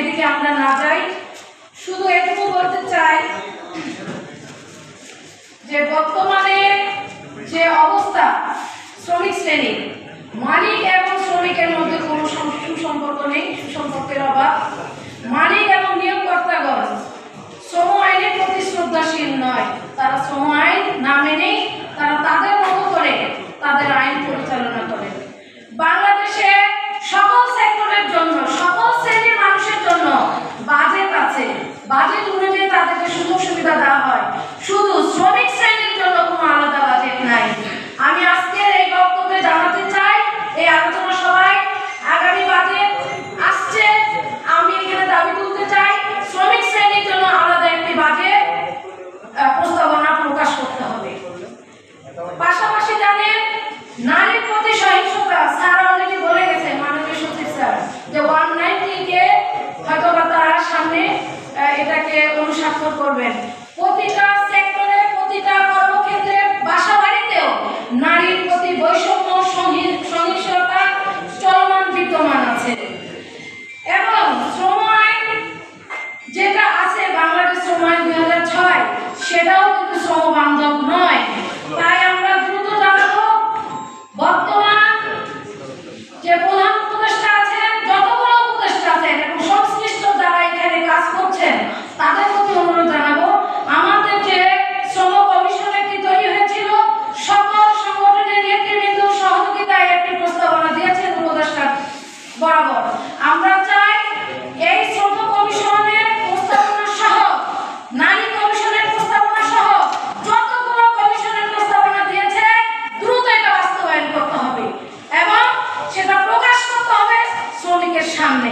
সেদিকে আমরা না যাই। শুধু এটুকু বলতে চাই যে বর্তমানে যে অবস্থা, শ্রমিক শ্রেণী, মালিক এবং শ্রমিকের মধ্যে কোনো সুসম্পর্ক নেই, সুসম্পর্কের অভাব। মালিক এবং নিয়োগকর্তাগণ শ্রম আইনের প্রতি শ্রদ্ধাশীল নয়, তারা শ্রম আইন না মেনেই তারা তাদের মতো করে তাদের আইন পরিচালনা করে। বাংলাদেশে সকল সেক্টরের জন্য, সকল শ্রেণীর মানুষের জন্য বাজেট আছে, বাজেট অনুযায়ী তাদেরকে সুযোগ সুবিধা দেওয়া হয়, শুধু শ্রমিক শ্রেণীর জন্য কোনো আলাদা বাজেট নাই। আমি আজকের এই বক্তব্যে জানাতে চাই, এই আলোচনা সভায় আগামী বাজেট আসছে, আমি এখানে দাবি তুলতে চাই শ্রমিক শ্রেণীর জন্য আলাদা একটি বাজেট প্রস্তাবনা প্রকাশ করতে হবে। পাশাপাশি জানেন নারীর প্রতি সহিংসতা, স্যার অলরেডি বলে গেছে, মাননীয় সচিব স্যার, যে 190 কে হয়তো বা তারা সামনে এটাকে অনুস্বাক্ষর করবেন। প্রতিটা সেক্টরে, প্রতিটা কর্মক্ষেত্রে, বাসা বাড়িতেও নারীর প্রতি বৈষম্য, সহিংসতা চলমান বিদ্যমান আছে। এবং শ্রম আইন যেটা আছে, বাংলাদেশ শ্রম আইন 2006, সেটাও কিন্তু শ্রমবান্ধব নয়। তাই আমরা দ্রুত জানাবো, বর্তমান যে প্রধান উপদেষ্টা আছেন, যতগুলো উপদেষ্টা আছেন এবং সংশ্লিষ্ট যারা এখানে কাজ করছেন, তাদের প্রতি অনুরোধ জানাবো, আমাদের যে শ্রম কমিশন একটি তৈরি হয়েছিল, সকল সংগঠনের নেতৃবৃন্দ সহযোগিতায় একটি প্রস্তাবনা দিয়েছেন উপদেষ্টা বরাবর। আমরা চাই এই শ্রম কমিশনের প্রস্তাবনা সহ, নারী কমিশনের প্রস্তাবনা সহ যতগুলো কমিশনের প্রস্তাবনা দিয়েছে, দ্রুত এটা বাস্তবায়ন করতে হবে এবং সেটা প্রকাশ করতে হবে শ্রমিকের সামনে।